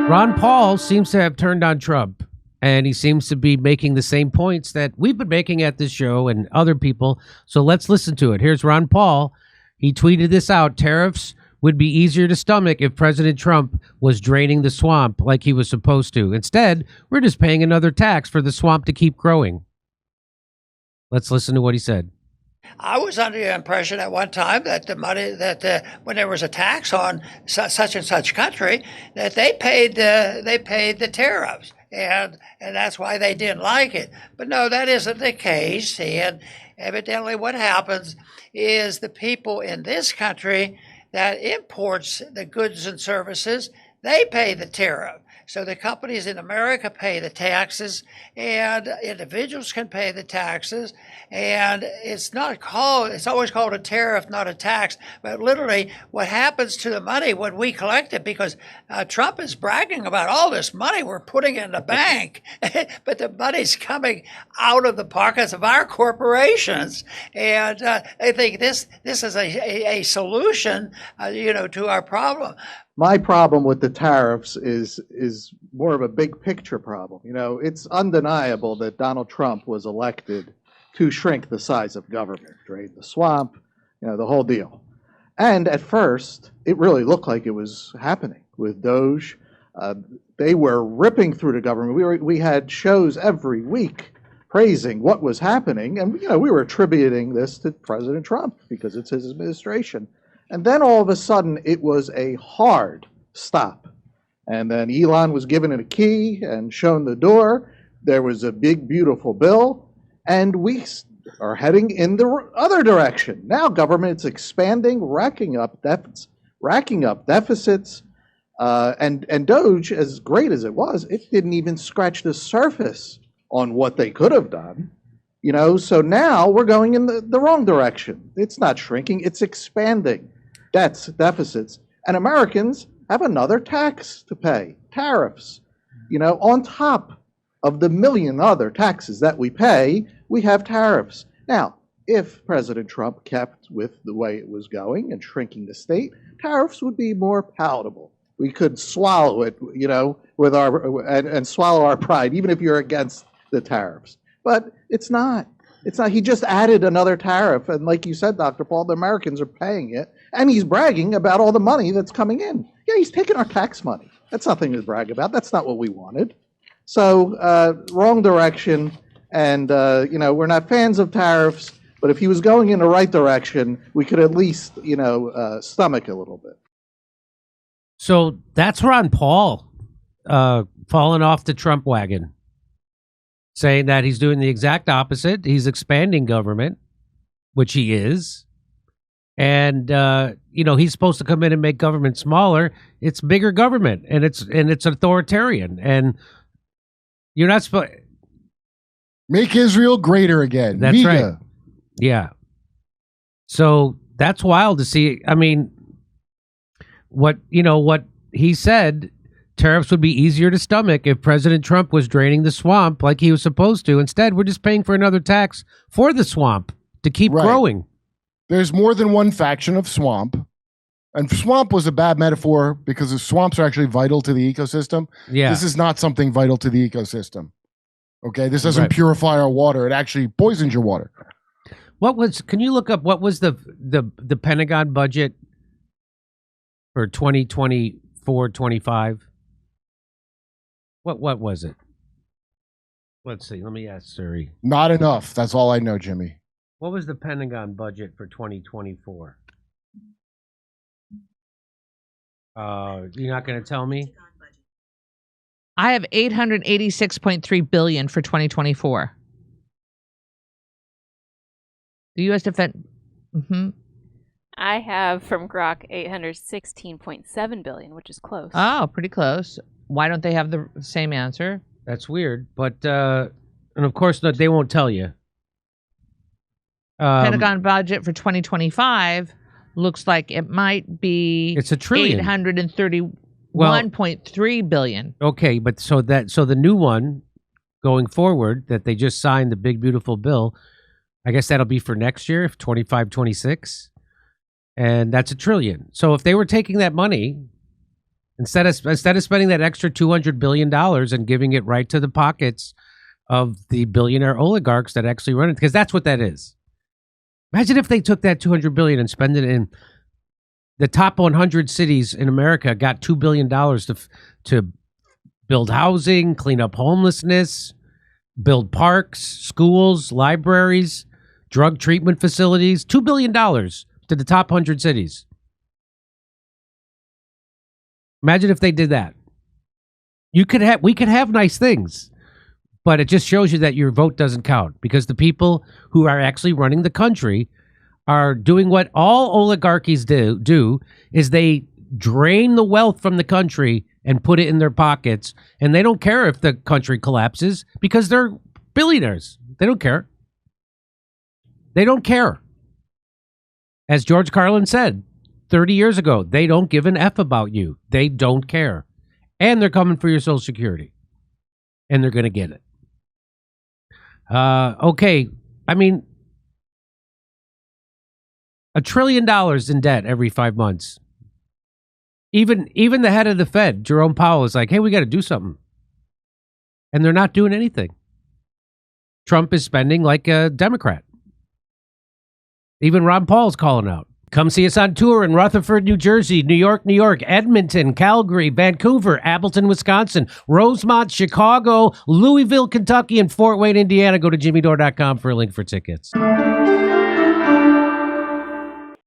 Ron Paul seems to have turned on Trump, and he seems to be making the same points that we've been making at this show and other people. So let's listen to it. Here's Ron Paul. He tweeted this out. Tariffs would be easier to stomach if President Trump was draining the swamp like he was supposed to. Instead, we're just paying another tax for the swamp to keep growing. Let's listen to what he said. I was under the impression at one time that the money when there was a tax on such and such country, that they paid the tariffs, and that's why they didn't like it. But no, that isn't the case. And evidently, what happens is the people in this country that imports the goods and services, they pay the tariff. So the companies in America pay the taxes, and individuals can pay the taxes. And it's always called a tariff, not a tax. But literally, what happens to the money when we collect it, because Trump is bragging about all this money we're putting in the bank, but the money's coming out of the pockets of our corporations. And I think this is a solution, to our problem. My problem with the tariffs is more of a big picture problem. It's undeniable that Donald Trump was elected to shrink the size of government, drain the swamp, the whole deal. And at first, it really looked like it was happening with Doge. They were ripping through the government. We had shows every week praising what was happening, and we were attributing this to President Trump because it's his administration. And then all of a sudden, it was a hard stop. And then Elon was given a key and shown the door. There was a big, beautiful bill. And we are heading in the other direction. Now government's expanding, racking up deficits. And Doge, as great as it was, it didn't even scratch the surface on what they could have done. So now we're going in the wrong direction. It's not shrinking, it's expanding. Debts, deficits, and Americans have another tax to pay, tariffs. On top of the million other taxes that we pay, we have tariffs. Now, if President Trump kept with the way it was going and shrinking the state, tariffs would be more palatable. We could swallow it, with and swallow our pride, even if you're against the tariffs. But it's not. It's not. He just added another tariff, and like you said, Dr. Paul, the Americans are paying it, and he's bragging about all the money that's coming in. Yeah, he's taking our tax money. That's nothing to brag about. That's not what we wanted. So, wrong direction, and we're not fans of tariffs, but if he was going in the right direction, we could at least, stomach a little bit. So that's Ron Paul falling off the Trump wagon, saying that he's doing the exact opposite. He's expanding government, which he is. And, he's supposed to come in and make government smaller. It's bigger government, and it's authoritarian. And you're not supposed... Make Israel greater again. That's right. Yeah. So that's wild to see. I mean, what he said... Tariffs would be easier to stomach if President Trump was draining the swamp like he was supposed to. Instead, we're just paying for another tax for the swamp to keep growing. There's more than one faction of swamp. And swamp was a bad metaphor because the swamps are actually vital to the ecosystem. Yeah. This is not something vital to the ecosystem. Okay? This doesn't purify our water. It actually poisons your water. Can you look up what was the Pentagon budget for 2024-25? What was it? Let's see. Let me ask Siri. Not enough. That's all I know, Jimmy. What was the Pentagon budget for 2024? You're not going to tell me? I have $886.3 billion for 2024. The U.S. Defense. Mm-hmm. I have from Grok $816.7 billion, which is close. Oh, pretty close. Why don't they have the same answer? That's weird, but and of course they won't tell you. Pentagon budget for 2025 looks like it might be it's $1 trillion. $831.3 billion. Okay, but so the new one going forward that they just signed, the big beautiful bill, I guess that'll be for next year, 25-26. And that's $1 trillion. So if they were taking that money Instead of spending that extra $200 billion and giving it right to the pockets of the billionaire oligarchs that actually run it, because that's what that is. Imagine if they took that $200 billion and spent it in the top 100 cities in America, got $2 billion to build housing, clean up homelessness, build parks, schools, libraries, drug treatment facilities. $2 billion to the top 100 cities. Imagine if they did that. We could have nice things, but it just shows you that your vote doesn't count, because the people who are actually running the country are doing what all oligarchies do is they drain the wealth from the country and put it in their pockets, and they don't care if the country collapses because they're billionaires. They don't care. They don't care. As George Carlin said 30 years ago, they don't give an F about you. They don't care. And they're coming for your Social Security. And they're going to get it. Okay. I mean, $1 trillion in debt every 5 months. Even the head of the Fed, Jerome Powell, is like, hey, we got to do something. And they're not doing anything. Trump is spending like a Democrat. Even Ron Paul's calling out. Come see us on tour in Rutherford, New Jersey, New York, Edmonton, Calgary, Vancouver, Appleton, Wisconsin, Rosemont, Chicago, Louisville, Kentucky, and Fort Wayne, Indiana. Go to jimmydore.com for a link for tickets.